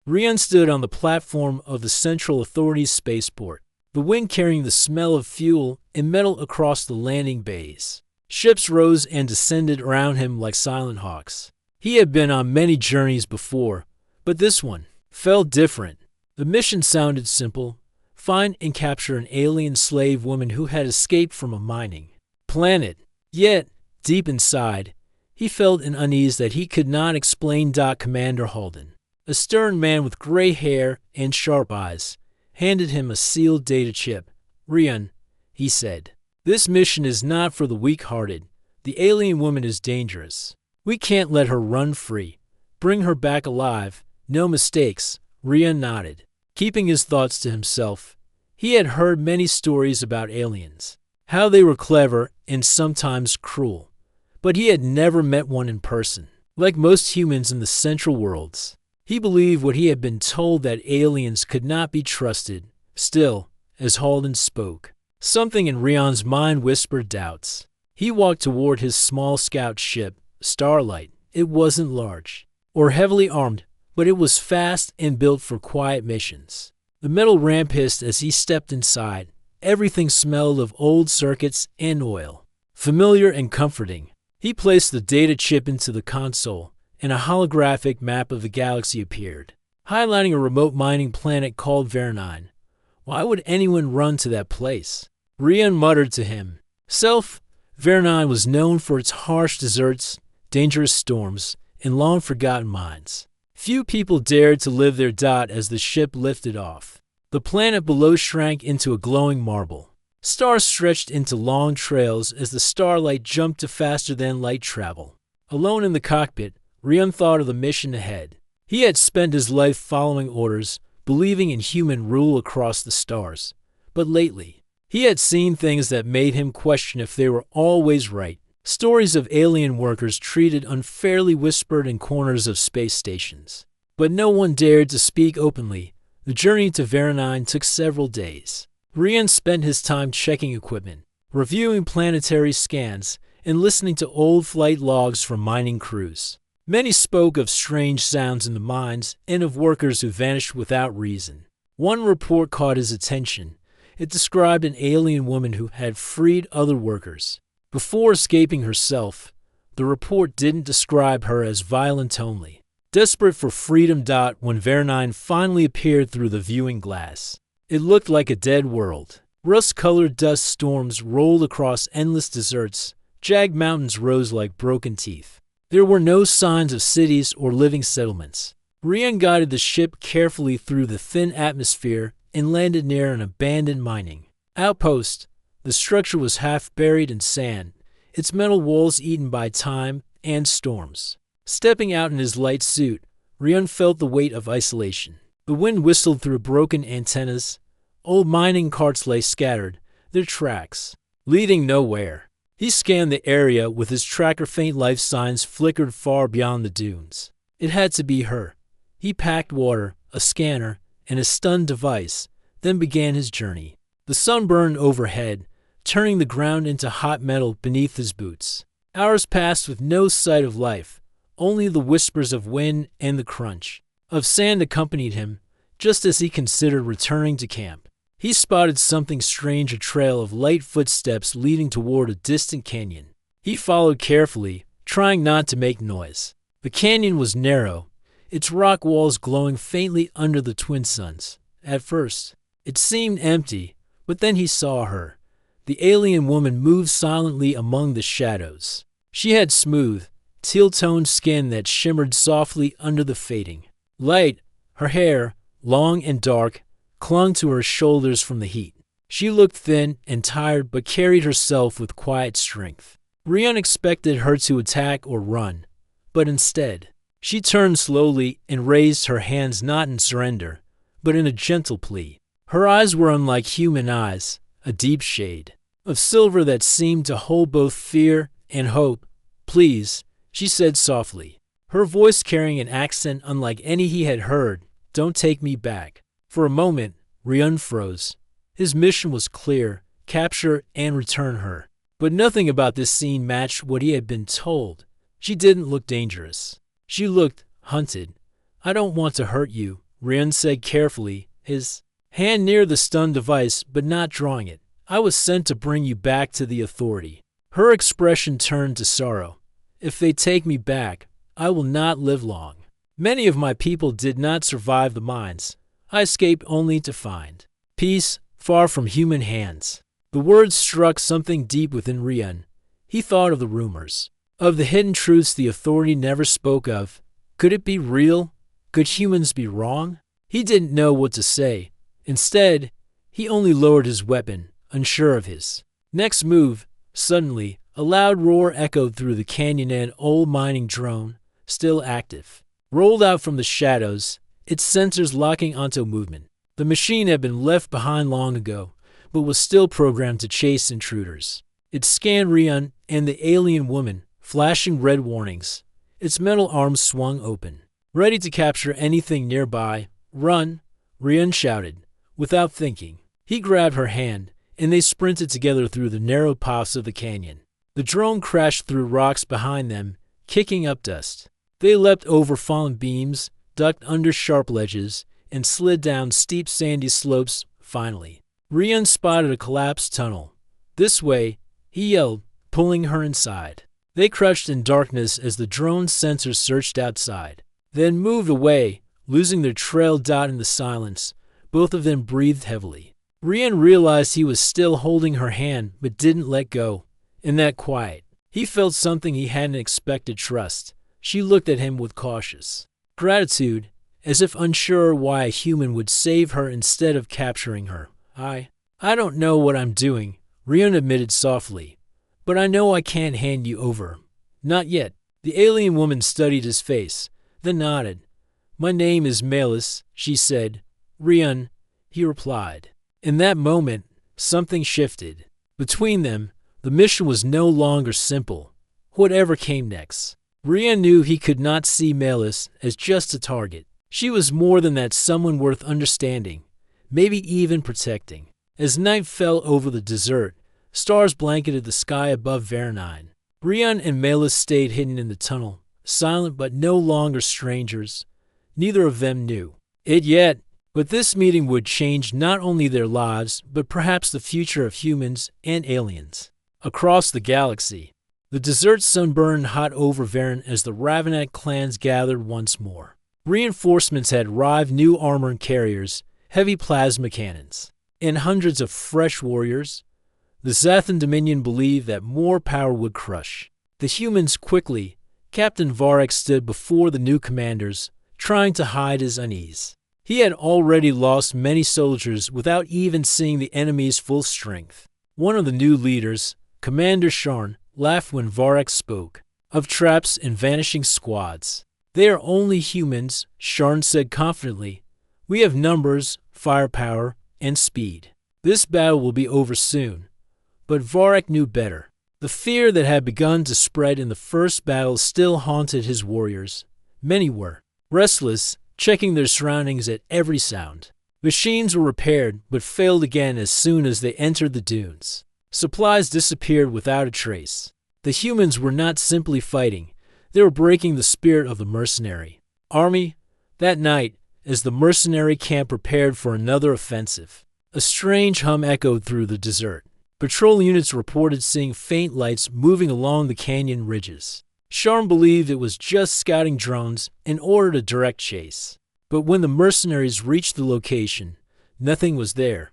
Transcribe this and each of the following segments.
Rian stood on the platform of the Central Authority's spaceport, the wind carrying the smell of fuel and metal across the landing bays. Ships rose and descended around him like silent hawks. He had been on many journeys before, but this one felt different. The mission sounded simple: find and capture an alien slave woman who had escaped from a mining planet. Yet, deep inside, he felt an unease that he could not explain. Commander Halden, a stern man with gray hair and sharp eyes, handed him a sealed data chip. "Rian," he said, "this mission is not for the weak-hearted. The alien woman is dangerous. We can't let her run free. Bring her back alive. No mistakes." Rian nodded, keeping his thoughts to himself. He had heard many stories about aliens, how they were clever and sometimes cruel, but he had never met one in person. Like most humans in the Central Worlds, he believed what he had been told, that aliens could not be trusted. Still, as Halden spoke, something in Rian's mind whispered doubts. He walked toward his small scout ship, Starlight. It wasn't large or heavily armed, but it was fast and built for quiet missions. The metal ramp hissed as he stepped inside. Everything smelled of old circuits and oil, familiar and comforting. He placed the data chip into the console, and a holographic map of the galaxy appeared, highlighting a remote mining planet called Vernine. Why would anyone run to that place? Rian muttered to himself. Vernine was known for its harsh deserts, dangerous storms, and long-forgotten mines. Few people dared to live there. As the ship lifted off, the planet below shrank into a glowing marble. Stars stretched into long trails as the starlight jumped to faster-than-light travel. Alone in the cockpit, Rian thought of the mission ahead. He had spent his life following orders, believing in human rule across the stars. But lately, he had seen things that made him question if they were always right. Stories of alien workers treated unfairly whispered in corners of space stations. But no one dared to speak openly. The journey to Vernine took several days. Rian spent his time checking equipment, reviewing planetary scans, and listening to old flight logs from mining crews. Many spoke of strange sounds in the mines and of workers who vanished without reason. One report caught his attention. It described an alien woman who had freed other workers before escaping herself. The report didn't describe her as violent only, desperate for freedom. When Vernine finally appeared through the viewing glass, it looked like a dead world. Rust-colored dust storms rolled across endless deserts. Jagged mountains rose like broken teeth. There were no signs of cities or living settlements. Rian guided the ship carefully through the thin atmosphere and landed near an abandoned mining outpost. The structure was half buried in sand, its metal walls eaten by time and storms. Stepping out in his light suit, Rian felt the weight of isolation. The wind whistled through broken antennas. Old mining carts lay scattered, their tracks leading nowhere. He scanned the area with his tracker. Faint life signs flickered far beyond the dunes. It had to be her. He packed water, a scanner, and a stun device, then began his journey. The sun burned overhead, turning the ground into hot metal beneath his boots. Hours passed with no sight of life. Only the whispers of wind and the crunch of sand accompanied him. Just as he considered returning to camp, he spotted something strange, a trail of light footsteps leading toward a distant canyon. He followed carefully, trying not to make noise. The canyon was narrow, its rock walls glowing faintly under the twin suns. At first, it seemed empty, but then he saw her. The alien woman moved silently among the shadows. She had smooth, teal-toned skin that shimmered softly under the fading light. Her hair, long and dark, clung to her shoulders from the heat. She looked thin and tired but carried herself with quiet strength. Rian expected her to attack or run, but instead, she turned slowly and raised her hands, not in surrender, but in a gentle plea. Her eyes were unlike human eyes, a deep shade of silver that seemed to hold both fear and hope. "Please," she said softly, her voice carrying an accent unlike any he had heard. "Don't take me back." For a moment, Rian froze. His mission was clear: capture and return her. But nothing about this scene matched what he had been told. She didn't look dangerous. She looked hunted. "I don't want to hurt you," Ryan said carefully, his hand near the stun device but not drawing it. I was sent to bring you back to the authority. Her expression turned to sorrow. If they take me back, I will not live long. Many of my people did not survive the mines. I escaped only to find peace far from human hands. The words struck something deep within Ryan. He thought of the rumors, of the hidden truths the authority never spoke of. Could it be real? Could humans be wrong? He didn't know what to say. Instead, he only lowered his weapon, unsure of his next move. Suddenly, a loud roar echoed through the canyon and an old mining drone, still active, rolled out from the shadows, its sensors locking onto movement. The machine had been left behind long ago, but was still programmed to chase intruders. It scanned Ryan and the alien woman, flashing red warnings. Its metal arms swung open, ready to capture anything nearby. Run, Ryan shouted, without thinking. He grabbed her hand, and they sprinted together through the narrow paths of the canyon. The drone crashed through rocks behind them, kicking up dust. They leapt over fallen beams, ducked under sharp ledges, and slid down steep sandy slopes. Finally, Ryan spotted a collapsed tunnel. This way, he yelled, pulling her inside. They crouched in darkness as the drone's sensors searched outside, then moved away, losing their trail dot in the silence. Both of them breathed heavily. Ryan realized he was still holding her hand but didn't let go. In that quiet, he felt something he hadn't expected: trust. She looked at him with cautious gratitude, as if unsure why a human would save her instead of capturing her. I don't know what I'm doing, Ryan admitted softly, but I know I can't hand you over. Not yet. The alien woman studied his face, then nodded. My name is Malus, she said. Ryan, he replied. In that moment, something shifted. Between them, the mission was no longer simple. Whatever came next, Ryan knew he could not see Malus as just a target. She was more than that, someone worth understanding, maybe even protecting. As night fell over the desert, stars blanketed the sky above Veronine. Ryan and Malus stayed hidden in the tunnel, silent but no longer strangers. Neither of them knew it yet, but this meeting would change not only their lives, but perhaps the future of humans and aliens. Across the galaxy, the desert sun burned hot over Veron as the Ravenet clans gathered once more. Reinforcements had arrived: new armored carriers, heavy plasma cannons, and hundreds of fresh warriors. The Zathan Dominion believed that more power would crush the humans quickly. Captain Varek stood before the new commanders, trying to hide his unease. He had already lost many soldiers without even seeing the enemy's full strength. One of the new leaders, Commander Sharn, laughed when Varek spoke of traps and vanishing squads. They are only humans, Sharn said confidently. We have numbers, firepower, and speed. This battle will be over soon. But Varek knew better. The fear that had begun to spread in the first battle still haunted his warriors. Many were restless, checking their surroundings at every sound. Machines were repaired, but failed again as soon as they entered the dunes. Supplies disappeared without a trace. The humans were not simply fighting. They were breaking the spirit of the mercenary army. That night, as the mercenary camp prepared for another offensive, a strange hum echoed through the desert. Patrol units reported seeing faint lights moving along the canyon ridges. Sharn believed it was just scouting drones in order to direct chase. But when the mercenaries reached the location, nothing was there.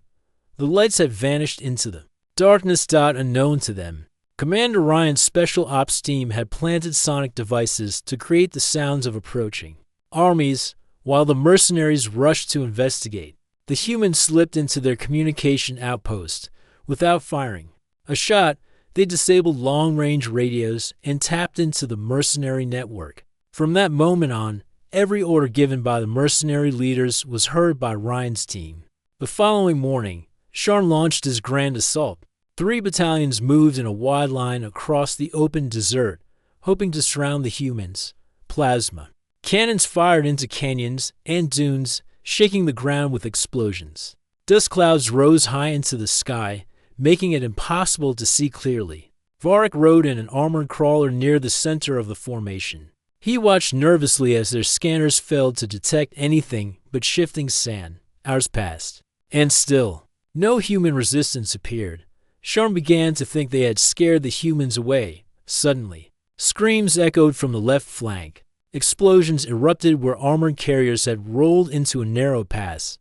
The lights had vanished into the darkness unknown to them. Commander Ryan's special ops team had planted sonic devices to create the sounds of approaching armies, while the mercenaries rushed to investigate. The humans slipped into their communication outpost without firing a shot. They disabled long-range radios and tapped into the mercenary network. From that moment on, every order given by the mercenary leaders was heard by Ryan's team. The following morning, Sharn launched his grand assault. 3 battalions moved in a wide line across the open desert, hoping to surround the humans. Plasma cannons fired into canyons and dunes, shaking the ground with explosions. Dust clouds rose high into the sky, making it impossible to see clearly. Varek rode in an armored crawler near the center of the formation. He watched nervously as their scanners failed to detect anything but shifting sand. Hours passed, and still, no human resistance appeared. Sharn began to think they had scared the humans away. Suddenly, screams echoed from the left flank. Explosions erupted where armored carriers had rolled into a narrow pass.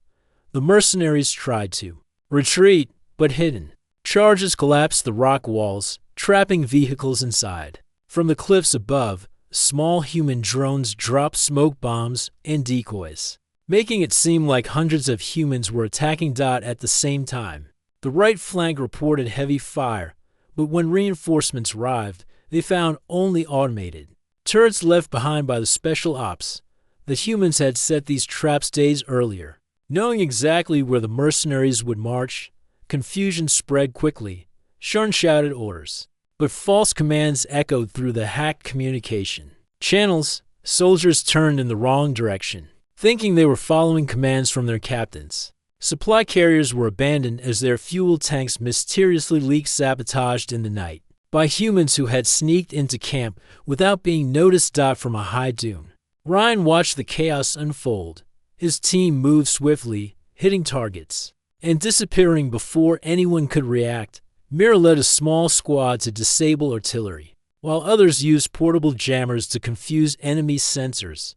The mercenaries tried to retreat, but hidden. Charges collapsed the rock walls, trapping vehicles inside. From the cliffs above, small human drones dropped smoke bombs and decoys, making it seem like hundreds of humans were attacking at the same time. The right flank reported heavy fire, but when reinforcements arrived, they found only automated turrets left behind by the special ops. The humans had set these traps days earlier. Knowing exactly where the mercenaries would march, confusion spread quickly. Sharn shouted orders, but false commands echoed through the hacked communication channels. Soldiers turned in the wrong direction, thinking they were following commands from their captains. Supply carriers were abandoned as their fuel tanks mysteriously leaked, sabotaged in the night by humans who had sneaked into camp without being noticed. From a high dune, Ryan watched the chaos unfold. His team moved swiftly, hitting targets and disappearing before anyone could react. Mira led a small squad to disable artillery, while others used portable jammers to confuse enemy sensors.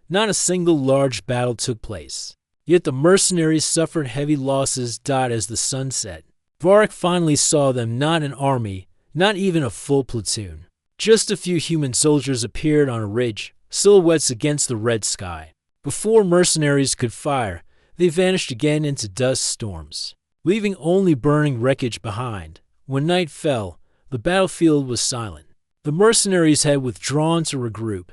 Not a single large battle took place, yet the mercenaries suffered heavy losses. As the sun set, Varric finally saw them, not an army, not even a full platoon. Just a few human soldiers appeared on a ridge, silhouettes against the red sky. Before mercenaries could fire, they vanished again into dust storms, leaving only burning wreckage behind. When night fell, the battlefield was silent. The mercenaries had withdrawn to regroup.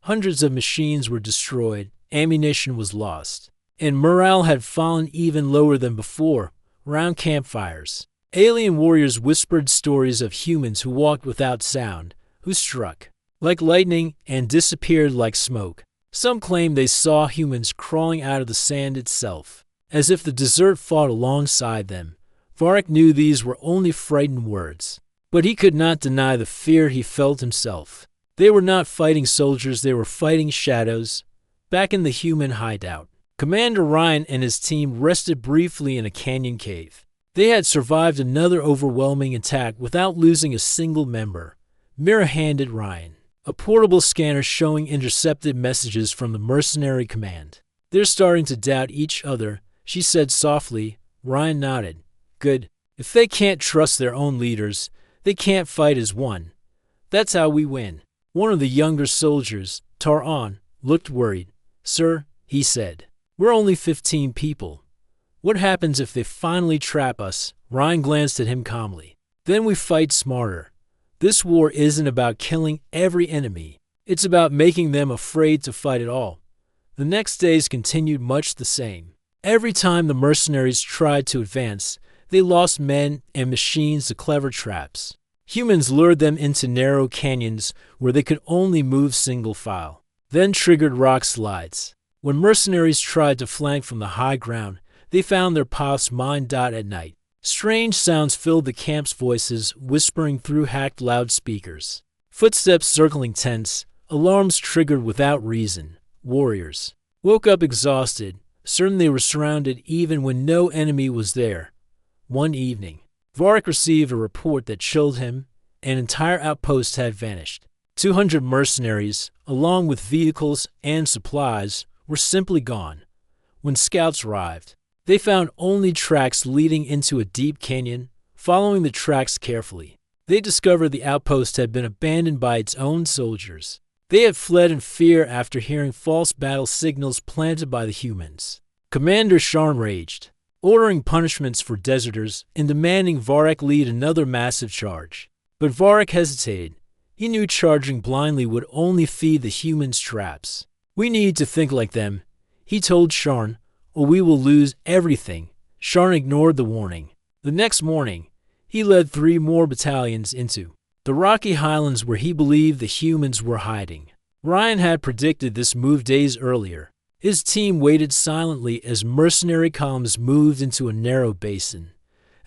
Hundreds of machines were destroyed, ammunition was lost, and morale had fallen even lower than before. Round campfires, alien warriors whispered stories of humans who walked without sound, who struck like lightning and disappeared like smoke. Some claimed they saw humans crawling out of the sand itself, as if the desert fought alongside them. Varric knew these were only frightened words, but he could not deny the fear he felt himself. They were not fighting soldiers, they were fighting shadows. Back in the human hideout, Commander Ryan and his team rested briefly in a canyon cave. They had survived another overwhelming attack without losing a single member. Mira handed Ryan a portable scanner showing intercepted messages from the mercenary command. "They're starting to doubt each other," she said softly. Ryan nodded. "Good. If they can't trust their own leaders, they can't fight as one. That's how we win." One of the younger soldiers, Tar-On, looked worried. "Sir," he said, "we're only 15 people. What happens if they finally trap us?" Ryan glanced at him calmly. "Then we fight smarter. This war isn't about killing every enemy. It's about making them afraid to fight at all." The next days continued much the same. Every time the mercenaries tried to advance, they lost men and machines to clever traps. Humans lured them into narrow canyons where they could only move single file, then triggered rock slides. When mercenaries tried to flank from the high ground, they found their paths mined. At night, strange sounds filled the camp's voices, whispering through hacked loudspeakers. Footsteps circling tents, alarms triggered without reason. Warriors woke up exhausted, certain they were surrounded even when no enemy was there. One evening, Varric received a report that chilled him. An entire outpost had vanished. 200 mercenaries, along with vehicles and supplies, were simply gone. When scouts arrived, they found only tracks leading into a deep canyon. Following the tracks carefully, they discovered the outpost had been abandoned by its own soldiers. They had fled in fear after hearing false battle signals planted by the humans. Commander Sharn raged, ordering punishments for deserters and demanding Varric lead another massive charge. But Varric hesitated. He knew charging blindly would only feed the humans' traps. "We need to think like them," he told Sharn, "or we will lose everything." Sharn ignored the warning. The next morning, he led 3 more battalions into the rocky highlands where he believed the humans were hiding. Ryan had predicted this move days earlier. His team waited silently as mercenary columns moved into a narrow basin.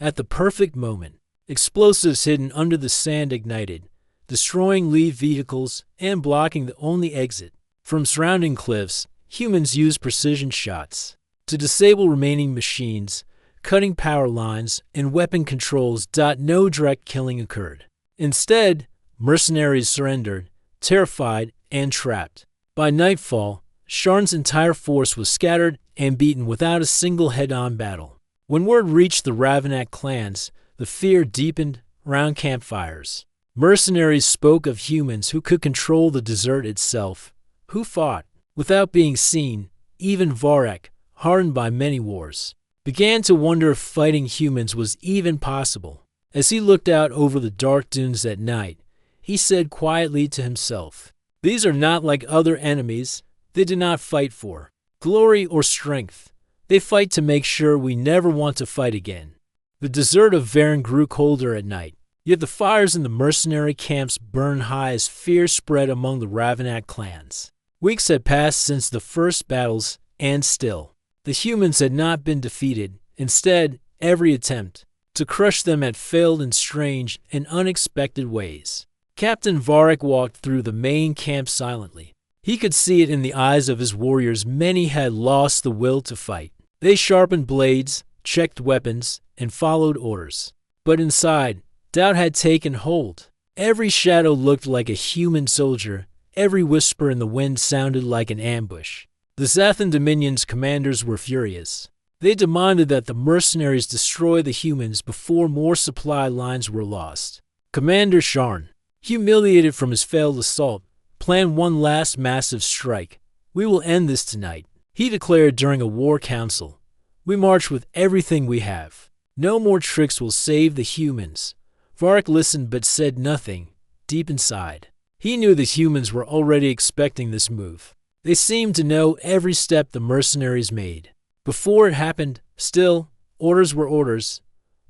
At the perfect moment, explosives hidden under the sand ignited. destroying lead vehicles and blocking the only exit. From surrounding cliffs, humans used precision shots to disable remaining machines, cutting power lines and weapon controls. No direct killing occurred. Instead, mercenaries surrendered, terrified and trapped. By nightfall, Sharn's entire force was scattered and beaten without a single head-on battle. When word reached the Ravnak clans, the fear deepened around campfires. Mercenaries spoke of humans who could control the desert itself, who fought without being seen. Even Varek, hardened by many wars, began to wonder if fighting humans was even possible. As he looked out over the dark dunes at night, he said quietly to himself, "These are not like other enemies. They do not fight for glory or strength. They fight to make sure we never want to fight again." The desert of Varen grew colder at night, yet the fires in the mercenary camps burned high as fear spread among the Ravnak clans. Weeks had passed since the first battles, and still, the humans had not been defeated. Instead, every attempt to crush them had failed in strange and unexpected ways. Captain Varek walked through the main camp silently. He could see it in the eyes of his warriors. Many had lost the will to fight. They sharpened blades, checked weapons, and followed orders. But inside, doubt had taken hold. Every shadow looked like a human soldier. Every whisper in the wind sounded like an ambush. The Zathan Dominion's commanders were furious. They demanded that the mercenaries destroy the humans before more supply lines were lost. Commander Sharn, humiliated from his failed assault, planned one last massive strike. "We will end this tonight," he declared during a war council. "We march with everything we have. No more tricks will save the humans." Varek listened but said nothing. Deep inside, he knew the humans were already expecting this move. They seemed to know every step the mercenaries made. Before it happened, still, orders were orders.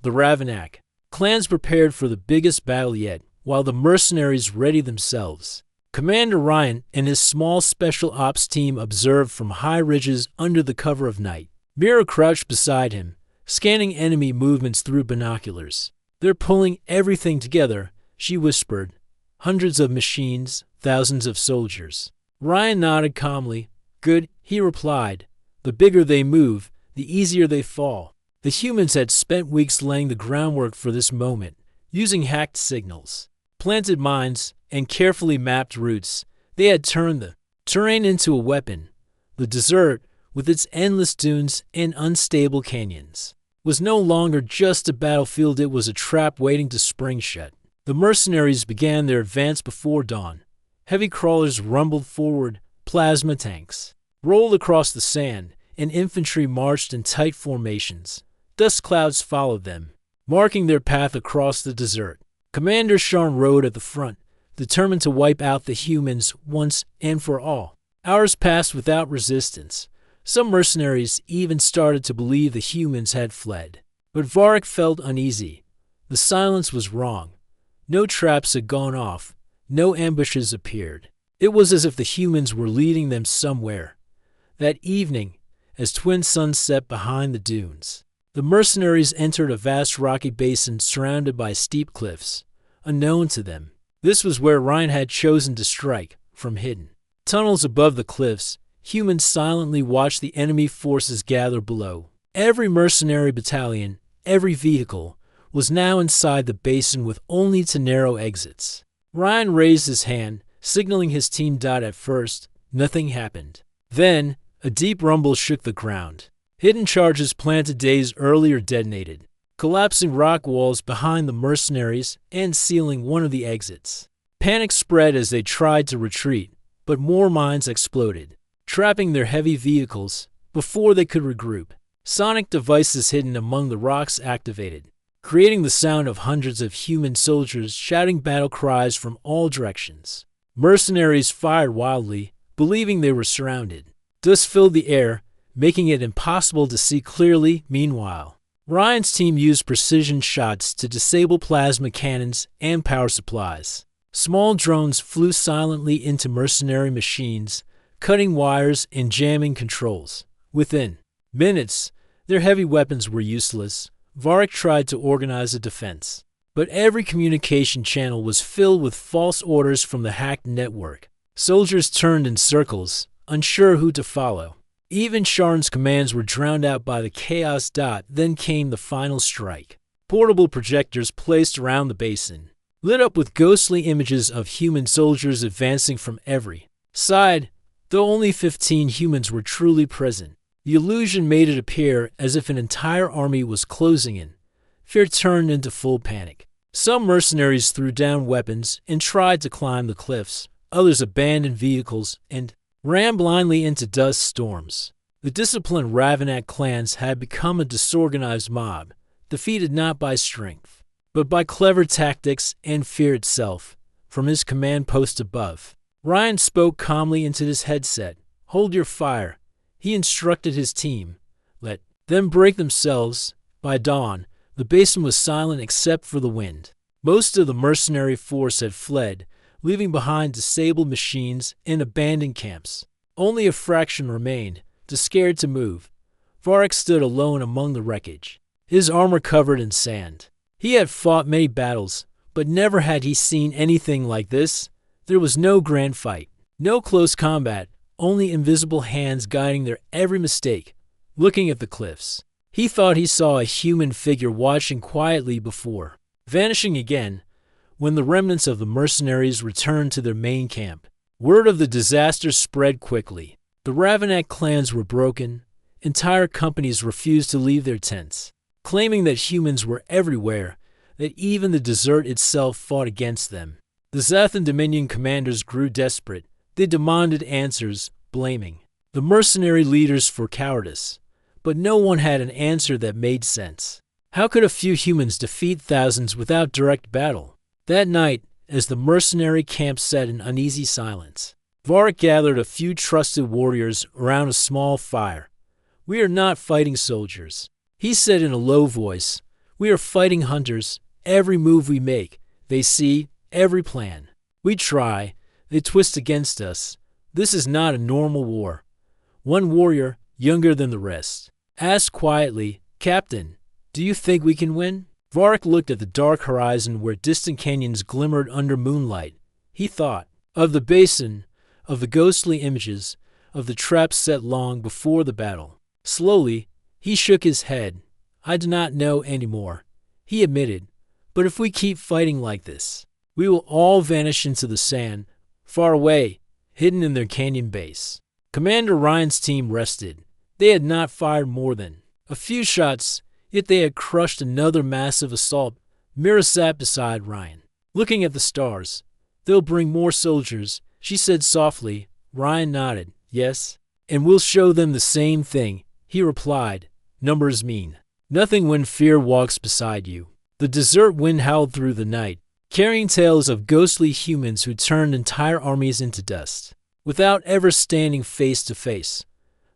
The Ravnak clans prepared for the biggest battle yet, while the mercenaries readied themselves. Commander Ryan and his small special ops team observed from high ridges under the cover of night. Mira crouched beside him, scanning enemy movements through binoculars. "They're pulling everything together," she whispered. "Hundreds of machines, thousands of soldiers." Ryan nodded calmly. "Good," he replied. "The bigger they move, the easier they fall." The humans had spent weeks laying the groundwork for this moment, using hacked signals, planted mines, and carefully mapped routes. They had turned the terrain into a weapon. The desert, with its endless dunes and unstable canyons, was no longer just a battlefield. It was a trap waiting to spring shut. The mercenaries began their advance before dawn. Heavy crawlers rumbled forward, plasma tanks rolled across the sand, and infantry marched in tight formations. Dust clouds followed them, marking their path across the desert. Commander Sharn rode at the front, determined to wipe out the humans once and for all. Hours passed without resistance. Some mercenaries even started to believe the humans had fled. But Varek felt uneasy. The silence was wrong. No traps had gone off. No ambushes appeared. It was as if the humans were leading them somewhere. That evening, as twin suns set behind the dunes, the mercenaries entered a vast rocky basin surrounded by steep cliffs, unknown to them. This was where Ryan had chosen to strike, from hidden tunnels above the cliffs. Humans silently watched the enemy forces gather below. Every mercenary battalion, every vehicle, was now inside the basin with only two narrow exits. Ryan raised his hand, signaling his team. At first, nothing happened. Then, a deep rumble shook the ground. Hidden charges planted days earlier detonated, collapsing rock walls behind the mercenaries and sealing one of the exits. Panic spread as they tried to retreat, but more mines exploded, trapping their heavy vehicles before they could regroup. Sonic devices hidden among the rocks activated, creating the sound of hundreds of human soldiers shouting battle cries from all directions. Mercenaries fired wildly, believing they were surrounded. Dust filled the air, making it impossible to see clearly. Meanwhile, Ryan's team used precision shots to disable plasma cannons and power supplies. Small drones flew silently into mercenary machines, cutting wires and jamming controls. Within minutes, their heavy weapons were useless. Varek tried to organize a defense. But every communication channel was filled with false orders from the hacked network. Soldiers turned in circles, unsure who to follow. Even Sharn's commands were drowned out by the chaos. Then came the final strike. Portable projectors placed around the basin, lit up with ghostly images of human soldiers advancing from every side, though only 15 humans were truly present. The illusion made it appear as if an entire army was closing in. Fear turned into full panic. Some mercenaries threw down weapons and tried to climb the cliffs. Others abandoned vehicles and ran blindly into dust storms. The disciplined Ravenak clans had become a disorganized mob, defeated not by strength, but by clever tactics and fear itself. From his command post above, Ryan spoke calmly into his headset. "Hold your fire," he instructed his team. "Let them break themselves." By dawn, the basin was silent except for the wind. Most of the mercenary force had fled, leaving behind disabled machines and abandoned camps. Only a fraction remained, too scared to move. Varric stood alone among the wreckage, his armor covered in sand. He had fought many battles, but never had he seen anything like this. There was no grand fight, no close combat, only invisible hands guiding their every mistake. Looking at the cliffs, he thought he saw a human figure watching quietly before vanishing again when the remnants of the mercenaries returned to their main camp. Word of the disaster spread quickly. The Ravenak clans were broken. Entire companies refused to leave their tents, claiming that humans were everywhere, that even the desert itself fought against them. The Zathan Dominion commanders grew desperate. They demanded answers, blaming the mercenary leaders for cowardice. But no one had an answer that made sense. How could a few humans defeat thousands without direct battle? That night, as the mercenary camp sat in uneasy silence, Varric gathered a few trusted warriors around a small fire. "We are not fighting soldiers," he said in a low voice. "We are fighting hunters. Every move we make, they see. Every plan we try, they twist against us. This is not a normal war." One warrior, younger than the rest, asked quietly, "Captain, do you think we can win?" Varric looked at the dark horizon where distant canyons glimmered under moonlight. He thought of the basin, of the ghostly images, of the traps set long before the battle. Slowly, he shook his head. "I do not know anymore," he admitted. "But if we keep fighting like this, we will all vanish into the sand, far away, hidden in their canyon base." Commander Ryan's team rested. They had not fired more than a few shots, yet they had crushed another massive assault. Mira sat beside Ryan, looking at the stars. "They'll bring more soldiers," she said softly. Ryan nodded. "Yes, and we'll show them the same thing," he replied. "Numbers mean nothing when fear walks beside you." The desert wind howled through the night, carrying tales of ghostly humans who turned entire armies into dust, without ever standing face to face.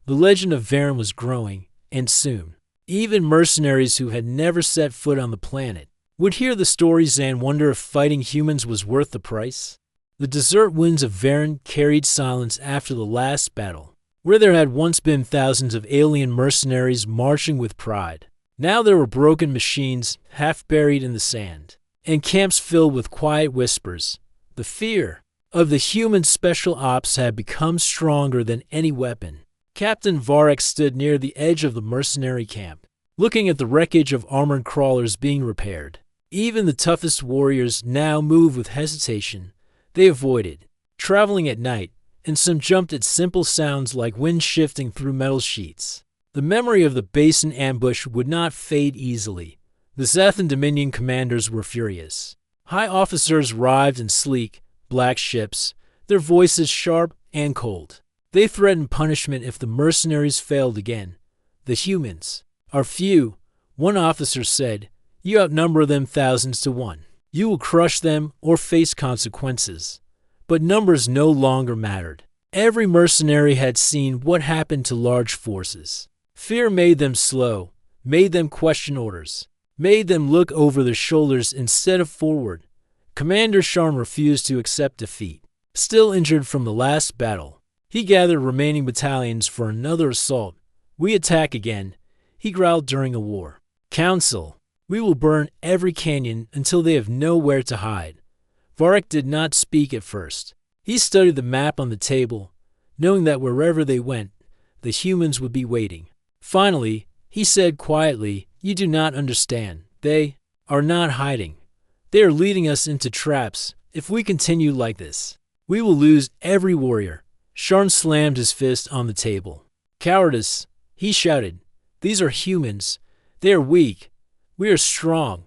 The legend of Varen was growing, and soon, even mercenaries who had never set foot on the planet would hear the stories and wonder if fighting humans was worth the price. The desert winds of Varen carried silence after the last battle, where there had once been thousands of alien mercenaries marching with pride. Now there were broken machines, half buried in the sand, and camps filled with quiet whispers. The fear of the human special ops had become stronger than any weapon. Captain Varric stood near the edge of the mercenary camp, looking at the wreckage of armored crawlers being repaired. Even the toughest warriors now moved with hesitation. They avoided traveling at night, and some jumped at simple sounds like wind shifting through metal sheets. The memory of the basin ambush would not fade easily. The Zathan Dominion commanders were furious. High officers arrived in sleek, black ships, their voices sharp and cold. They threatened punishment if the mercenaries failed again. "The humans are few," one officer said. "You outnumber them thousands to one. You will crush them or face consequences." But numbers no longer mattered. Every mercenary had seen what happened to large forces. Fear made them slow, made them question orders, made them look over their shoulders instead of forward. Commander Sharn refused to accept defeat. Still injured from the last battle, he gathered remaining battalions for another assault. "We attack again," he growled during a war council. We will burn every canyon until they have nowhere to hide." Varric did not speak at first. He studied the map on the table, knowing that wherever they went, the humans would be waiting. Finally, he said quietly, "You do not understand. They are not hiding. They are leading us into traps. If we continue like this, we will lose every warrior." Sharn slammed his fist on the table. "Cowardice," he shouted. "These are humans. They are weak. We are strong."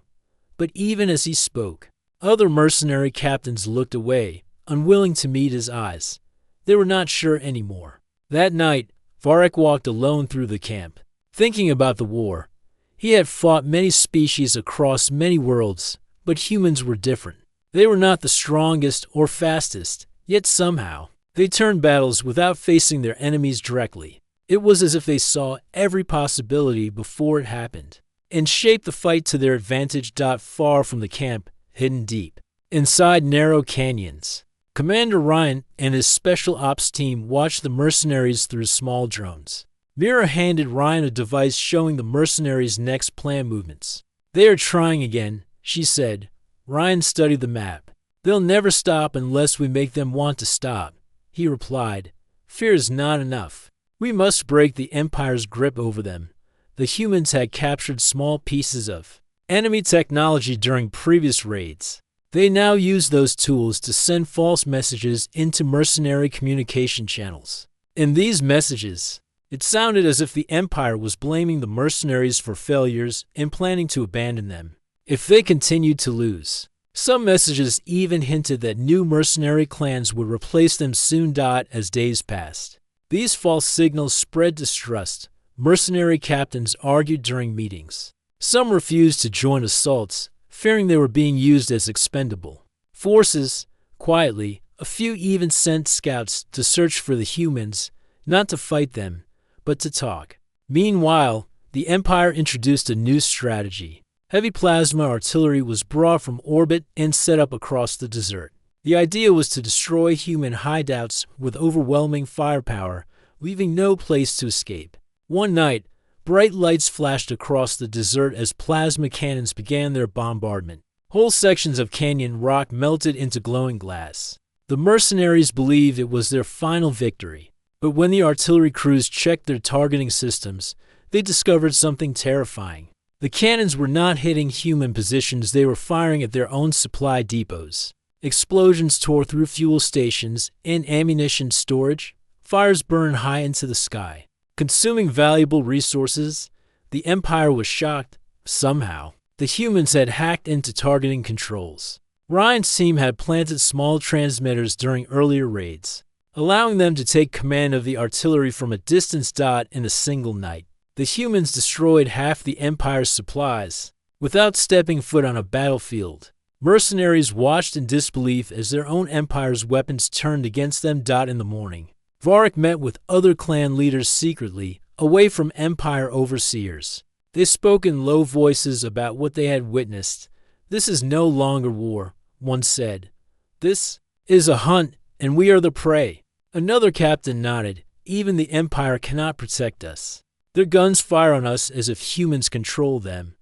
But even as he spoke, other mercenary captains looked away, unwilling to meet his eyes. They were not sure anymore. That night, Varric walked alone through the camp, thinking about the war. He had fought many species across many worlds, but humans were different. They were not the strongest or fastest, yet somehow, they turned battles without facing their enemies directly. It was as if they saw every possibility before it happened, and shaped the fight to their advantage. Far from the camp, hidden deep inside narrow canyons, Commander Ryan and his special ops team watched the mercenaries through small drones. Mira handed Ryan a device showing the mercenaries' next plan movements. "They are trying again," she said. Ryan studied the map. "They'll never stop unless we make them want to stop," he replied. "Fear is not enough. We must break the Empire's grip over them." The humans had captured small pieces of enemy technology during previous raids. They now used those tools to send false messages into mercenary communication channels. In these messages, it sounded as if the Empire was blaming the mercenaries for failures and planning to abandon them if they continued to lose. Some messages even hinted that new mercenary clans would replace them soon. As days passed, these false signals spread distrust. Mercenary captains argued during meetings. Some refused to join assaults, fearing they were being used as expendable forces. Quietly, a few even sent scouts to search for the humans, not to fight them, but to talk. Meanwhile, the Empire introduced a new strategy. Heavy plasma artillery was brought from orbit and set up across the desert. The idea was to destroy human hideouts with overwhelming firepower, leaving no place to escape. One night, bright lights flashed across the desert as plasma cannons began their bombardment. Whole sections of canyon rock melted into glowing glass. The mercenaries believed it was their final victory. But when the artillery crews checked their targeting systems, they discovered something terrifying. The cannons were not hitting human positions, they were firing at their own supply depots. Explosions tore through fuel stations and ammunition storage. Fires burned high into the sky, consuming valuable resources. The Empire was shocked. Somehow, the humans had hacked into targeting controls. Ryan's team had planted small transmitters during earlier raids, allowing them to take command of the artillery from a distance. In a single night, the humans destroyed half the Empire's supplies without stepping foot on a battlefield. Mercenaries watched in disbelief as their own Empire's weapons turned against them. In the morning, Varric met with other clan leaders secretly, away from Empire overseers. They spoke in low voices about what they had witnessed. "This is no longer war," one said. "This is a hunt, and we are the prey." Another captain nodded. "Even the Empire cannot protect us. Their guns fire on us as if humans control them."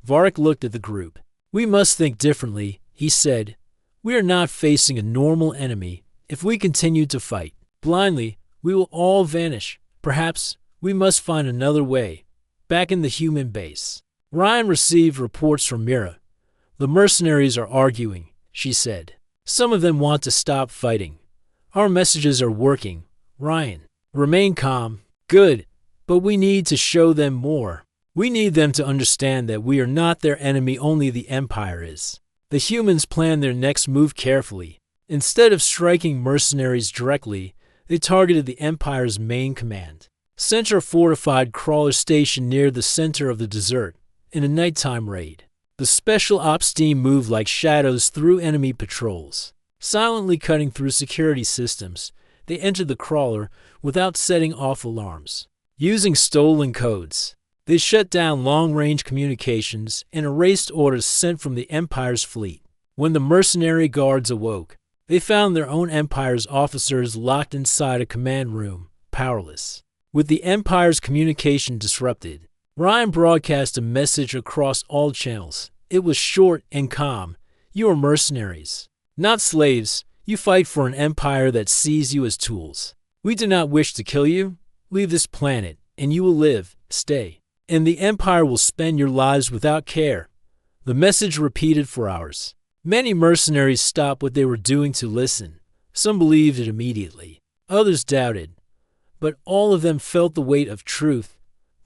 Varric looked at the group. "We must think differently," he said. "We are not facing a normal enemy. If we continue to fight blindly, we will all vanish. Perhaps we must find another way." Back in the human base, Ryan received reports from Mira. "The mercenaries are arguing," she said. "Some of them want to stop fighting. Our messages are working." Ryan, "Remain calm." "Good, but we need to show them more. We need them to understand that we are not their enemy, only the Empire is." The humans planned their next move carefully. Instead of striking mercenaries directly, they targeted the Empire's main command center, a fortified crawler station near the center of the desert. In a nighttime raid, the special ops team moved like shadows through enemy patrols, silently cutting through security systems. They entered the crawler without setting off alarms. Using stolen codes, they shut down long-range communications and erased orders sent from the Empire's fleet. When the mercenary guards awoke, they found their own Empire's officers locked inside a command room, powerless. With the Empire's communication disrupted, Ryan broadcast a message across all channels. It was short and calm. You are mercenaries, not slaves. You fight for an empire that sees you as tools. We do not wish to kill you. Leave this planet, and you will live, stay, and the empire will spend your lives without care. The message repeated for hours. Many mercenaries stopped what they were doing to listen. Some believed it immediately. Others doubted. But all of them felt the weight of truth.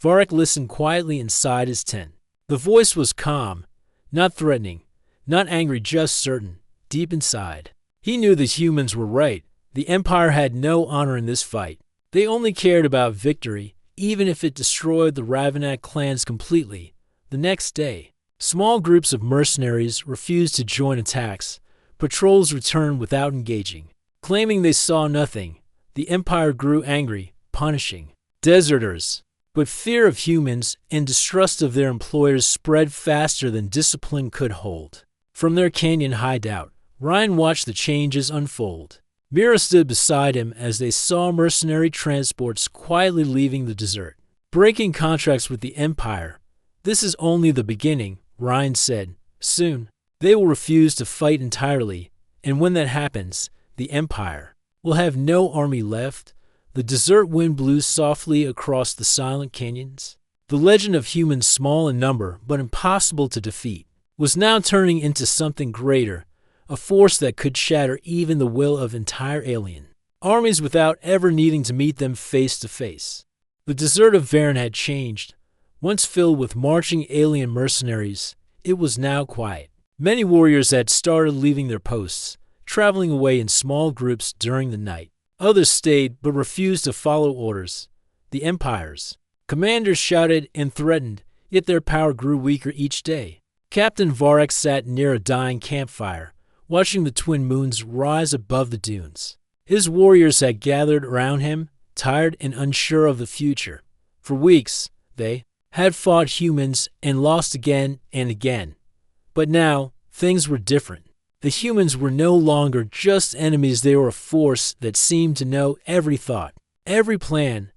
Varric listened quietly inside his tent. The voice was calm, not threatening, not angry, just certain, deep inside. He knew the humans were right. The Empire had no honor in this fight. They only cared about victory, even if it destroyed the Ravenak clans completely. The next day, small groups of mercenaries refused to join attacks. Patrols returned without engaging. Claiming they saw nothing, the Empire grew angry, punishing deserters. But fear of humans and distrust of their employers spread faster than discipline could hold. From their canyon hideout, Ryan watched the changes unfold. Mira stood beside him as they saw mercenary transports quietly leaving the desert, breaking contracts with the Empire. This is only the beginning, Ryan said. Soon, they will refuse to fight entirely, and when that happens, the Empire will have no army left. The desert wind blew softly across the silent canyons. The legend of humans small in number but impossible to defeat was now turning into something greater, a force that could shatter even the will of entire alien armies without ever needing to meet them face to face. The desert of Varen had changed. Once filled with marching alien mercenaries, it was now quiet. Many warriors had started leaving their posts, traveling away in small groups during the night. Others stayed but refused to follow orders. The Empire's commanders shouted and threatened, yet their power grew weaker each day. Captain Varric sat near a dying campfire, watching the twin moons rise above the dunes. His warriors had gathered around him, tired and unsure of the future. For weeks, they had fought humans and lost again and again. But now, things were different. The humans were no longer just enemies, they were a force that seemed to know every thought, every plan.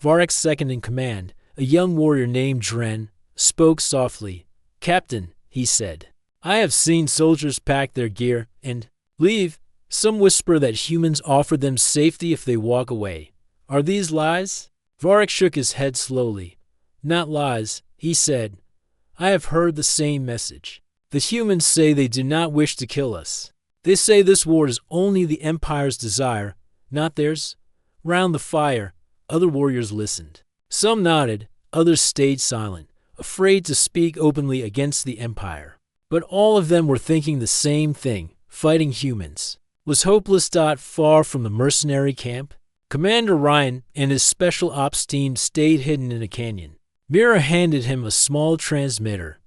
Varric's second in command, a young warrior named Dren, spoke softly. Captain, he said, I have seen soldiers pack their gear and leave. Some whisper that humans offer them safety if they walk away. Are these lies? Varric shook his head slowly. Not lies, he said. I have heard the same message. The humans say they do not wish to kill us. They say this war is only the Empire's desire, not theirs. Round the fire, other warriors listened. Some nodded, others stayed silent, afraid to speak openly against the Empire. But all of them were thinking the same thing, fighting humans. Was hopeless. Far from the mercenary camp, Commander Ryan and his special ops team stayed hidden in a canyon. Mira handed him a small transmitter.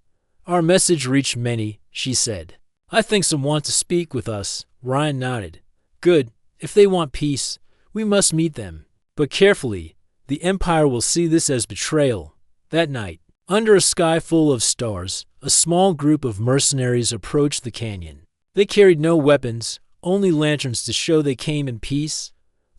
Our message reached many, she said. I think some want to speak with us. Ryan nodded. Good. If they want peace, we must meet them. But carefully, the Empire will see this as betrayal. That night, under a sky full of stars, a small group of mercenaries approached the canyon. They carried no weapons, only lanterns to show they came in peace.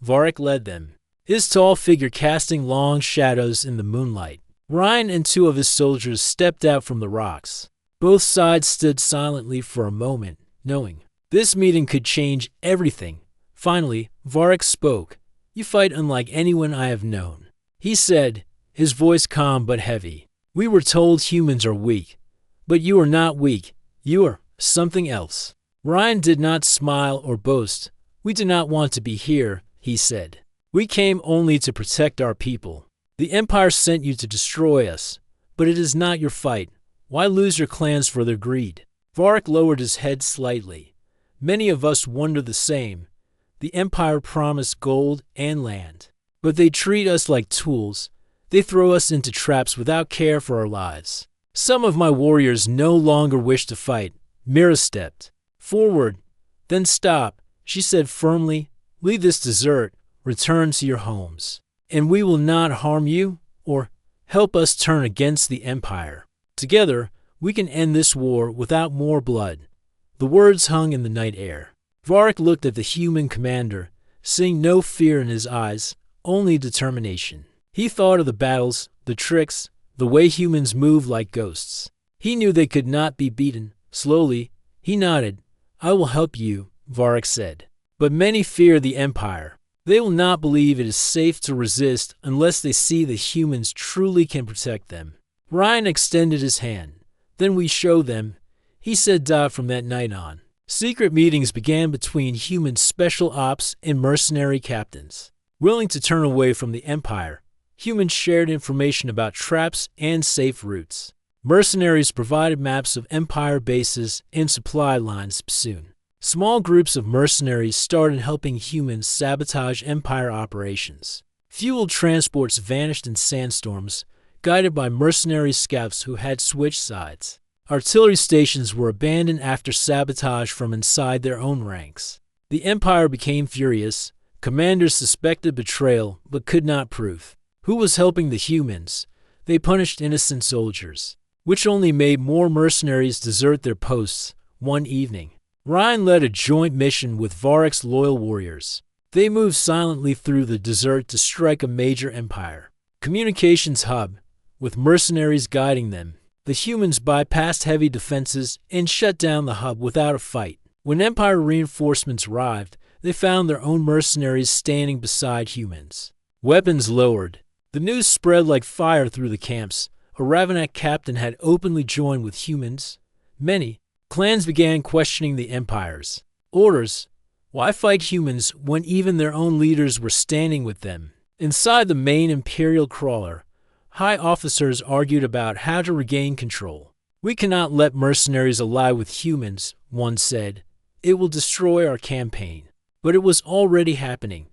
Varric led them, his tall figure casting long shadows in the moonlight. Ryan and two of his soldiers stepped out from the rocks. Both sides stood silently for a moment, knowing this meeting could change everything. Finally, Varric spoke. You fight unlike anyone I have known, he said, his voice calm but heavy. We were told humans are weak, but you are not weak. You are something else. Ryan did not smile or boast. We do not want to be here, he said. We came only to protect our people. The Empire sent you to destroy us, but it is not your fight. Why lose your clans for their greed? Varric lowered his head slightly. Many of us wonder the same. The Empire promised gold and land, but they treat us like tools. They throw us into traps without care for our lives. Some of my warriors no longer wish to fight. Mira stepped forward, then stop. She said firmly, leave this desert, return to your homes, and we will not harm you or help us turn against the Empire. Together, we can end this war without more blood. The words hung in the night air. Varric looked at the human commander, seeing no fear in his eyes, only determination. He thought of the battles, the tricks, the way humans move like ghosts. He knew they could not be beaten. Slowly, he nodded. "I will help you," Varric said. "But many fear the Empire. They will not believe it is safe to resist unless they see the humans truly can protect them." Ryan extended his hand. "Then we show them," he said. From that night on, secret meetings began between human special ops and mercenary captains. Willing to turn away from the Empire, humans shared information about traps and safe routes. Mercenaries provided maps of Empire bases and supply lines. Soon, small groups of mercenaries started helping humans sabotage Empire operations. Fuel transports vanished in sandstorms, guided by mercenary scouts who had switched sides. Artillery stations were abandoned after sabotage from inside their own ranks. The Empire became furious. Commanders suspected betrayal but could not prove who was helping the humans. They punished innocent soldiers, which only made more mercenaries desert their posts. One evening, Ryan led a joint mission with Varric's loyal warriors. They moved silently through the desert to strike a major Empire communications hub, with mercenaries guiding them. The humans bypassed heavy defenses and shut down the hub without a fight. When Empire reinforcements arrived, they found their own mercenaries standing beside humans, weapons lowered. The news spread like fire through the camps. A Ravnak captain had openly joined with humans. Many clans began questioning the Empire's orders. Why fight humans when even their own leaders were standing with them? Inside the main Imperial crawler, high officers argued about how to regain control. "We cannot let mercenaries ally with humans," one said. "It will destroy our campaign." But it was already happening.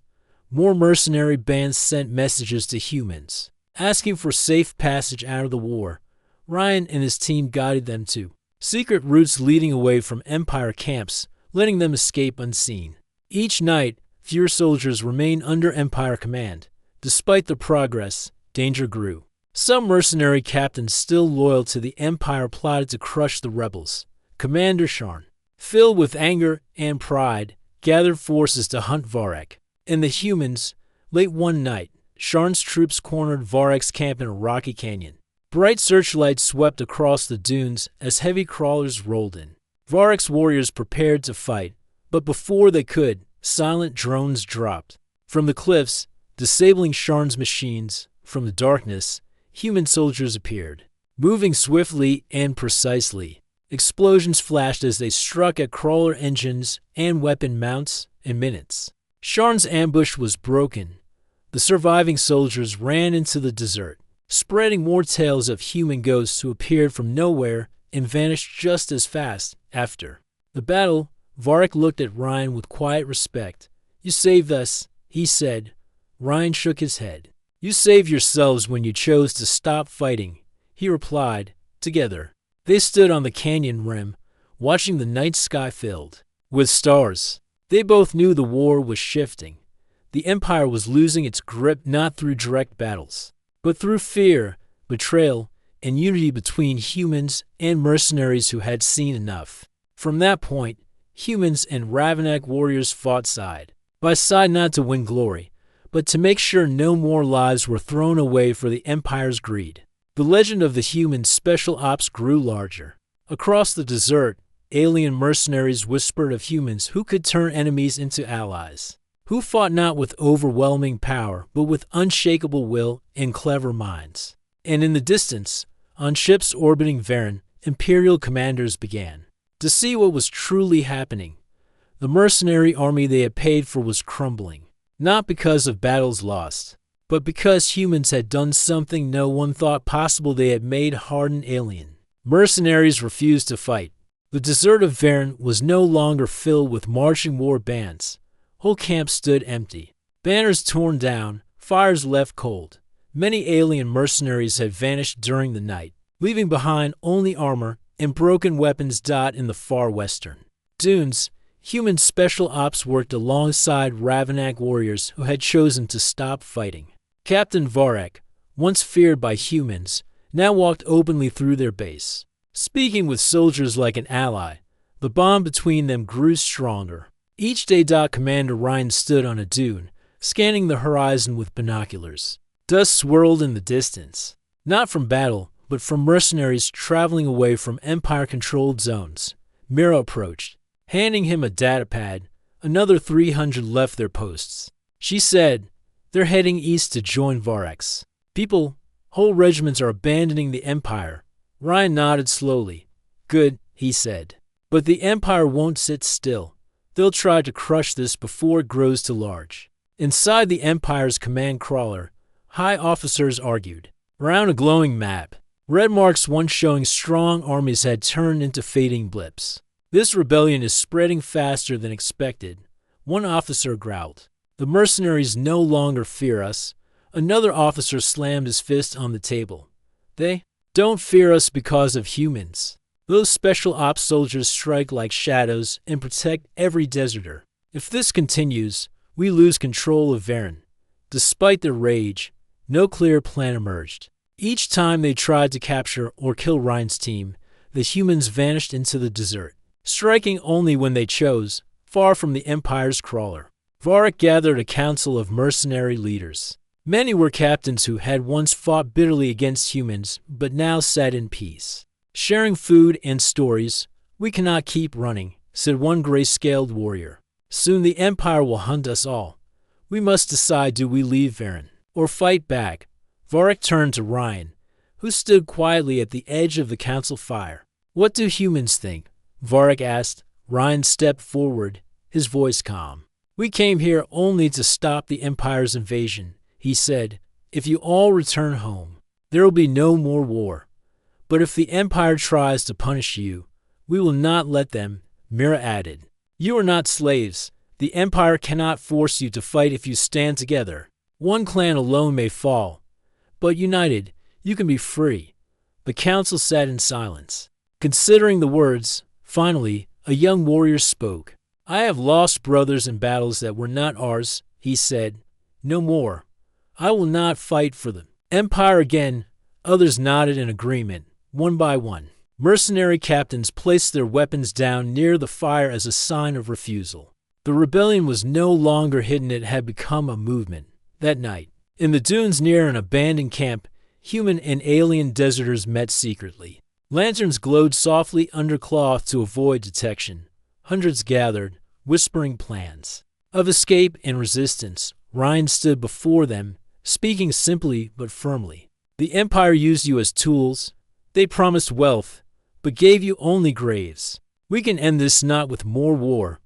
More mercenary bands sent messages to humans, asking for safe passage out of the war. Ryan and his team guided them to secret routes leading away from Empire camps, letting them escape unseen. Each night, fewer soldiers remained under Empire command. Despite the progress, danger grew. Some mercenary captains still loyal to the Empire plotted to crush the rebels. Commander Sharn, filled with anger and pride, gathered forces to hunt Varric and the humans. Late one night, Sharn's troops cornered Varric's camp in a rocky canyon. Bright searchlights swept across the dunes as heavy crawlers rolled in. Varric's warriors prepared to fight, but before they could, silent drones dropped from the cliffs, disabling Sharn's machines. From the darkness, human soldiers appeared, moving swiftly and precisely. Explosions flashed as they struck at crawler engines and weapon mounts. In minutes, Sharn's ambush was broken. The surviving soldiers ran into the desert, spreading more tales of human ghosts who appeared from nowhere and vanished just as fast. After the battle, Varric looked at Ryan with quiet respect. "You saved us," he said. Ryan shook his head. "You saved yourselves when you chose to stop fighting," he replied. Together, they stood on the canyon rim, watching the night sky filled with stars. They both knew the war was shifting. The Empire was losing its grip not through direct battles, but through fear, betrayal, and unity between humans and mercenaries who had seen enough. From that point, humans and Ravnak warriors fought side by side not to win glory, but to make sure no more lives were thrown away for the Empire's greed. The legend of the human special ops grew larger. Across the desert, alien mercenaries whispered of humans who could turn enemies into allies, who fought not with overwhelming power, but with unshakable will and clever minds. And in the distance, on ships orbiting Varen, Imperial commanders began to see what was truly happening. The mercenary army they had paid for was crumbling, not because of battles lost, but because humans had done something no one thought possible. They had made hardened alien mercenaries refuse to fight. The desert of Varen was no longer filled with marching war bands. Whole camps stood empty, banners torn down, fires left cold. Many alien mercenaries had vanished during the night, leaving behind only armor and broken weapons. In the far western dunes, human special ops worked alongside Ravnak warriors who had chosen to stop fighting. Captain Varric, once feared by humans, now walked openly through their base, speaking with soldiers like an ally. The bond between them grew stronger. Each day, Commander Ryan stood on a dune, scanning the horizon with binoculars. Dust swirled in the distance. Not from battle, but from mercenaries traveling away from Empire-controlled zones. Mira approached. Handing him a datapad, another 300 left their posts. She said, "They're heading east to join Vorrex. People, whole regiments are abandoning the Empire." Ryan nodded slowly. "Good," he said. "But the Empire won't sit still. They'll try to crush this before it grows too large." Inside the Empire's command crawler, high officers argued. Around a glowing map, red marks once showing strong armies had turned into fading blips. "This rebellion is spreading faster than expected," one officer growled. "The mercenaries no longer fear us." Another officer slammed his fist on the table. "They don't fear us because of humans. Those special ops soldiers strike like shadows and protect every deserter. If this continues, we lose control of Varen." Despite their rage, no clear plan emerged. Each time they tried to capture or kill Ryan's team, the humans vanished into the desert, striking only when they chose, far from the Empire's crawler. Varric gathered a council of mercenary leaders. Many were captains who had once fought bitterly against humans, but now sat in peace. "Sharing food and stories, we cannot keep running," said one gray-scaled warrior. "Soon the Empire will hunt us all. We must decide, do we leave Varen or fight back?" Varric turned to Ryan, who stood quietly at the edge of the council fire. "What do humans think?" Varric asked. Ryan stepped forward, his voice calm. "We came here only to stop the Empire's invasion," he said. "If you all return home, there will be no more war. But if the Empire tries to punish you, we will not let them." Mira added, "You are not slaves. The Empire cannot force you to fight if you stand together. One clan alone may fall, but united, you can be free." The council sat in silence, considering the words. Finally, a young warrior spoke. "I have lost brothers in battles that were not ours," he said. "No more. I will not fight for the Empire again." Others nodded in agreement, one by one. Mercenary captains placed their weapons down near the fire as a sign of refusal. The rebellion was no longer hidden, it had become a movement. That night, in the dunes near an abandoned camp, human and alien deserters met secretly. Lanterns glowed softly under cloth to avoid detection. Hundreds gathered, whispering plans of escape and resistance. Ryan stood before them, speaking simply but firmly. "The Empire used you as tools. They promised wealth, but gave you only graves. We can end this not with more war,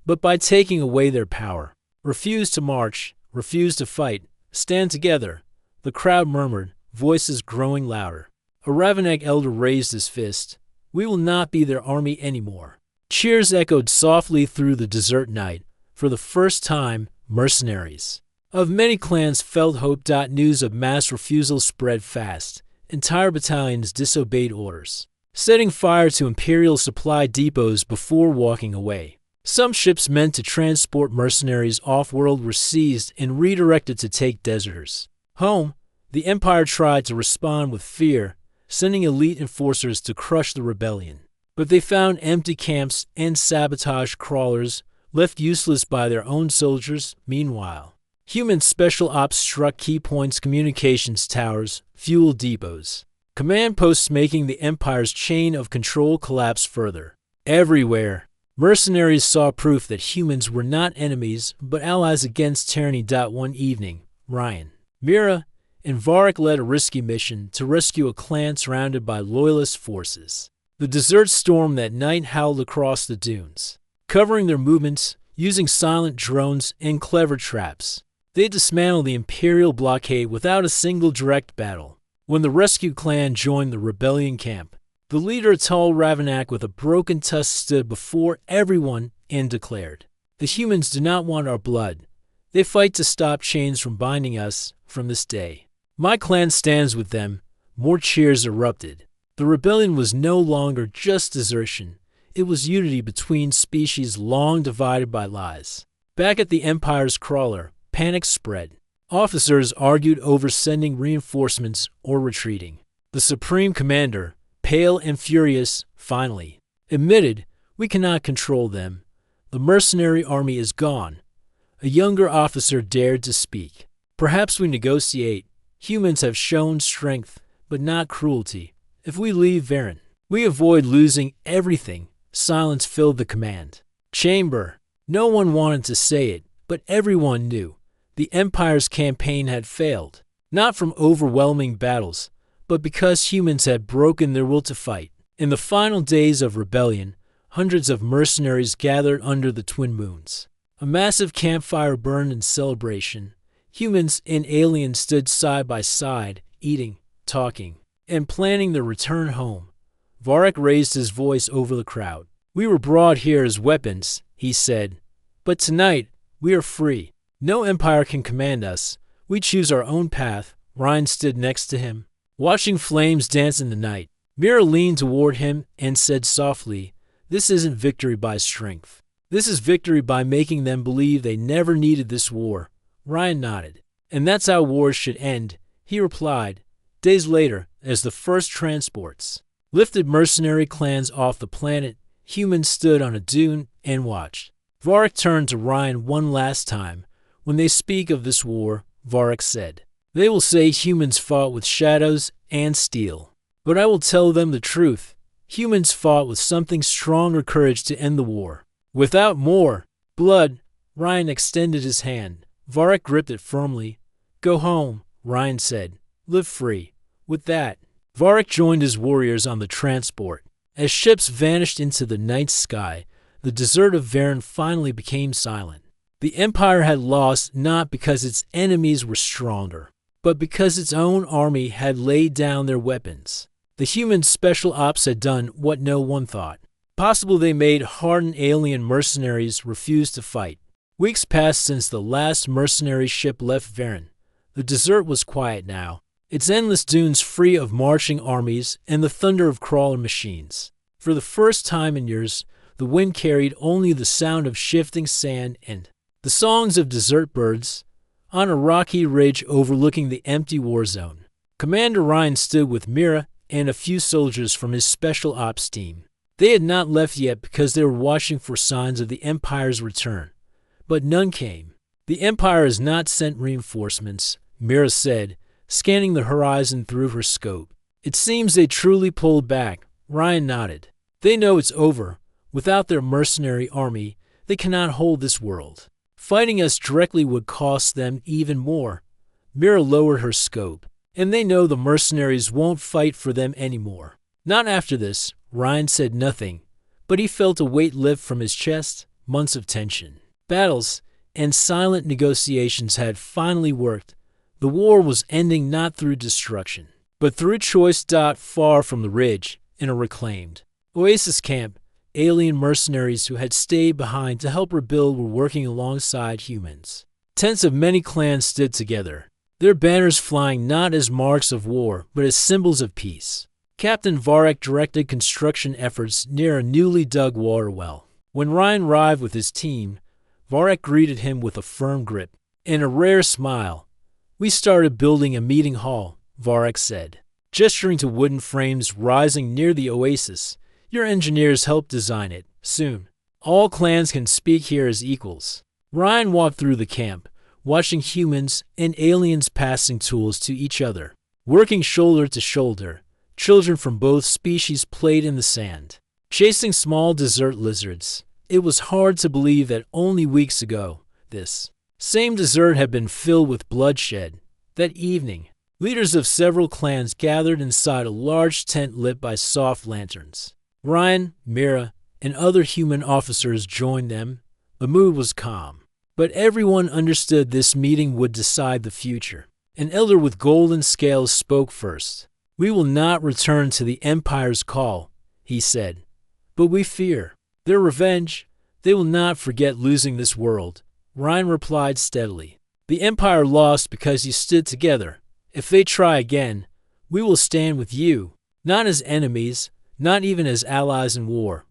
but by taking away their power. Refuse to march, refuse to fight, stand together." The crowd murmured, voices growing louder. A Ravenek elder raised his fist. "We will not be their army anymore." Cheers echoed softly through the desert night. For the first time, mercenaries of many clans felt hope. News of mass refusal spread fast. Entire battalions disobeyed orders, setting fire to Imperial supply depots before walking away. Some ships meant to transport mercenaries off-world were seized and redirected to take deserters home. The Empire tried to respond with fear, sending elite enforcers to crush the rebellion. But they found empty camps and sabotaged crawlers, left useless by their own soldiers. Meanwhile, human special ops struck key points, communications towers, fuel depots, command posts, making the Empire's chain of control collapse further. Everywhere, mercenaries saw proof that humans were not enemies but allies against tyranny. One evening, Ryan, Mira, and Varric led a risky mission to rescue a clan surrounded by loyalist forces. The desert storm that night howled across the dunes, covering their movements using silent drones and clever traps. They dismantled the Imperial blockade without a single direct battle. When the rescued clan joined the rebellion camp, the leader, a tall Ravenak with a broken tusk, stood before everyone and declared, "The humans do not want our blood. They fight to stop chains from binding us. From this day, my clan stands with them." More cheers erupted. The rebellion was no longer just desertion. It was unity between species long divided by lies. Back at the Empire's crawler, panic spread. Officers argued over sending reinforcements or retreating. The Supreme Commander, pale and furious, finally admitted, "We cannot control them. The mercenary army is gone." A younger officer dared to speak. "Perhaps we negotiate. Humans have shown strength, but not cruelty. If we leave Varen, we avoid losing everything. Silence filled the command chamber. No one wanted to say it, but everyone knew. The Empire's campaign had failed, not from overwhelming battles, but because humans had broken their will to fight. In the final days of rebellion, hundreds of mercenaries gathered under the twin moons. A massive campfire burned in celebration. Humans and aliens stood side by side, eating, talking, and planning their return home. Varric raised his voice over the crowd. "We were brought here as weapons," he said, "but tonight we are free. No empire can command us. We choose our own path." Ryan stood next to him, watching flames dance in the night. Mira leaned toward him and said softly, "This isn't victory by strength. This is victory by making them believe they never needed this war." Ryan nodded. "And that's how wars should end," he replied. Days later, as the first transports lifted mercenary clans off the planet, humans stood on a dune and watched. Varric turned to Ryan one last time. "When they speak of this war," Varric said, "they will say humans fought with shadows and steel. But I will tell them the truth. Humans fought with something stronger, courage to end the war. Without more blood." Ryan extended his hand. Varric gripped it firmly. "Go home," Ryan said. "Live free." With that, Varric joined his warriors on the transport. As ships vanished into the night sky, the desert of Varen finally became silent. The Empire had lost not because its enemies were stronger, but because its own army had laid down their weapons. The human special ops had done what no one thought possible. They made hardened alien mercenaries refuse to fight. Weeks passed since the last mercenary ship left Varen. The desert was quiet now, its endless dunes free of marching armies and the thunder of crawler machines. For the first time in years, the wind carried only the sound of shifting sand and the songs of desert birds. On a rocky ridge overlooking the empty war zone, Commander Ryan stood with Mira and a few soldiers from his special ops team. They had not left yet because they were watching for signs of the Empire's return. But none came. "The Empire has not sent reinforcements," Mira said, scanning the horizon through her scope. "It seems they truly pulled back." Ryan nodded. "They know it's over. Without their mercenary army, they cannot hold this world. Fighting us directly would cost them even more." Mira lowered her scope. "And they know the mercenaries won't fight for them anymore." "Not after this." Ryan said nothing, but he felt a weight lift from his chest. Months of tension, battles, and silent negotiations had finally worked. The war was ending not through destruction, but through choice. Far from the ridge, in a reclaimed oasis camp, alien mercenaries who had stayed behind to help rebuild were working alongside humans. Tents of many clans stood together, their banners flying not as marks of war, but as symbols of peace. Captain Varric directed construction efforts near a newly dug water well. When Ryan arrived with his team, Varric greeted him with a firm grip and a rare smile. "We started building a meeting hall," Varric said, gesturing to wooden frames rising near the oasis. "Your engineers helped design it. Soon, all clans can speak here as equals." Ryan walked through the camp, watching humans and aliens passing tools to each other. Working shoulder to shoulder, children from both species played in the sand, chasing small desert lizards. It was hard to believe that only weeks ago, this same desert had been filled with bloodshed. That evening, leaders of several clans gathered inside a large tent lit by soft lanterns. Ryan, Mira, and other human officers joined them. The mood was calm, but everyone understood this meeting would decide the future. An elder with golden scales spoke first. "We will not return to the Empire's call," he said, "but we fear their revenge. They will not forget losing this world." Ryan replied steadily, "The Empire lost because you stood together. If they try again, we will stand with you, not as enemies, not even as allies in war,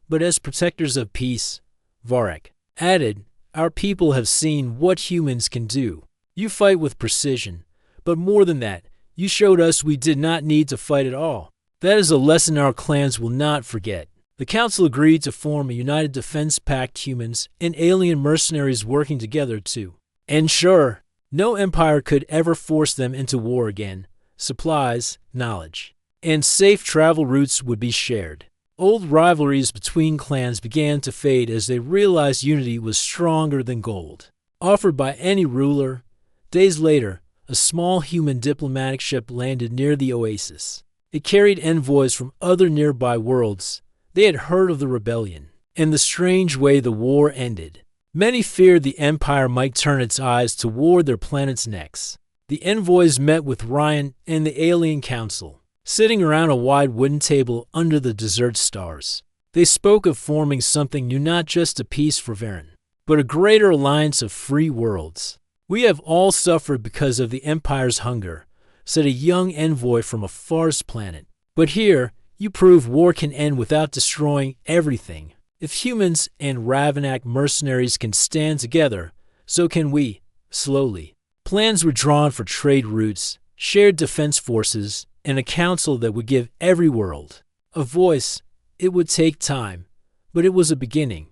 but as protectors of peace." Varric added, "Our people have seen what humans can do. You fight with precision, but more than that, you showed us we did not need to fight at all. That is a lesson our clans will not forget." The council agreed to form a united defense pact, humans and alien mercenaries working together to ensure no empire could ever force them into war again. supplies, knowledge, and safe travel routes would be shared. Old rivalries between clans began to fade as they realized unity was stronger than gold, offered by any ruler. Days later, a small human diplomatic ship landed near the oasis. It carried envoys from other nearby worlds. They had heard of the rebellion and the strange way the war ended. Many feared the Empire might turn its eyes toward their planet's necks. The envoys met with Ryan and the Alien Council, sitting around a wide wooden table under the desert stars. They spoke of forming something new, not just a peace for Varen, but a greater alliance of free worlds. "We have all suffered because of the Empire's hunger," said a young envoy from a forest planet. "But here, you prove war can end without destroying everything. If humans and Ravnak mercenaries can stand together, so can we." Slowly, plans were drawn for trade routes, shared defense forces, and a council that would give every world a voice. It would take time, but it was a beginning.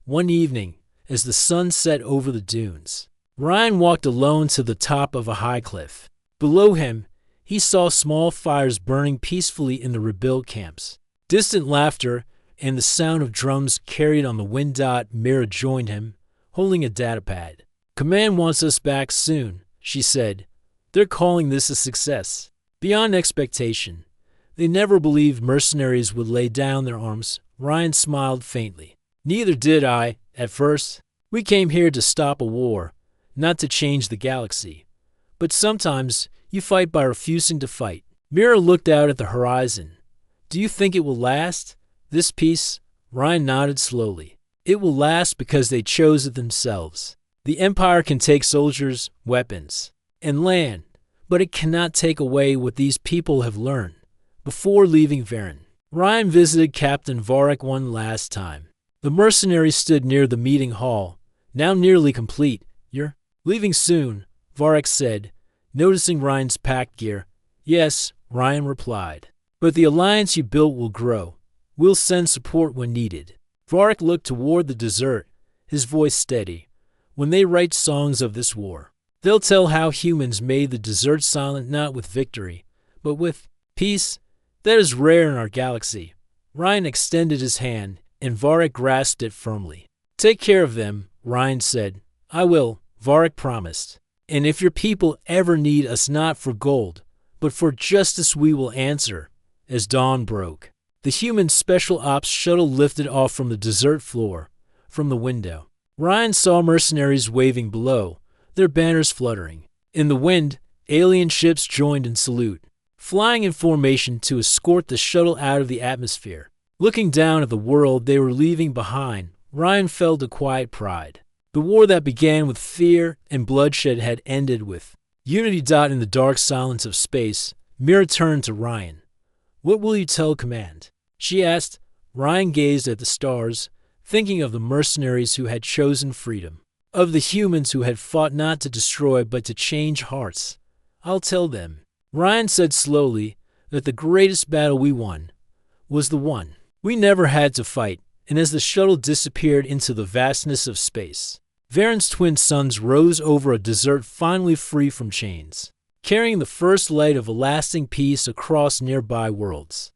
One evening, as the sun set over the dunes, Ryan walked alone to the top of a high cliff. Below him, he saw small fires burning peacefully in the rebuilt camps. Distant laughter and the sound of drums carried on the wind. Mira joined him, holding a datapad. "Command wants us back soon," she said. "They're calling this a success, beyond expectation. They never believed mercenaries would lay down their arms." Ryan smiled faintly. "Neither did I, at first. We came here to stop a war, not to change the galaxy. But sometimes you fight by refusing to fight." Mira looked out at the horizon. "Do you think it will last? This peace?" Ryan nodded slowly. "It will last because they chose it themselves. The Empire can take soldiers, weapons, and land, but it cannot take away what these people have learned." Before leaving Varen, Ryan visited Captain Varric one last time. The mercenary stood near the meeting hall, now nearly complete. "You're leaving soon," Varric said, noticing Ryan's packed gear. "Yes," Ryan replied. "But the alliance you built will grow. We'll send support when needed." Varric looked toward the desert, his voice steady. "When they write songs of this war, they'll tell how humans made the desert silent, not with victory, but with peace. That is rare in our galaxy." Ryan extended his hand, and Varric grasped it firmly. "Take care of them," Ryan said. "I will," Varric promised. "And if your people ever need us, not for gold, but for justice, we will answer." As dawn broke, the human special ops shuttle lifted off from the desert floor. From the window, Ryan saw mercenaries waving below, their banners fluttering. In the wind, alien ships joined in salute, flying in formation to escort the shuttle out of the atmosphere. Looking down at the world they were leaving behind, Ryan felt a quiet pride. The war that began with fear and bloodshed had ended with unity. In the dark silence of space, Mira turned to Ryan. "What will you tell command?" she asked. Ryan gazed at the stars, thinking of the mercenaries who had chosen freedom, of the humans who had fought not to destroy but to change hearts. "I'll tell them," Ryan said slowly, "that the greatest battle we won was the one we never had to fight." And as the shuttle disappeared into the vastness of space, Varen's twin suns rose over a desert finally free from chains, carrying the first light of a lasting peace across nearby worlds.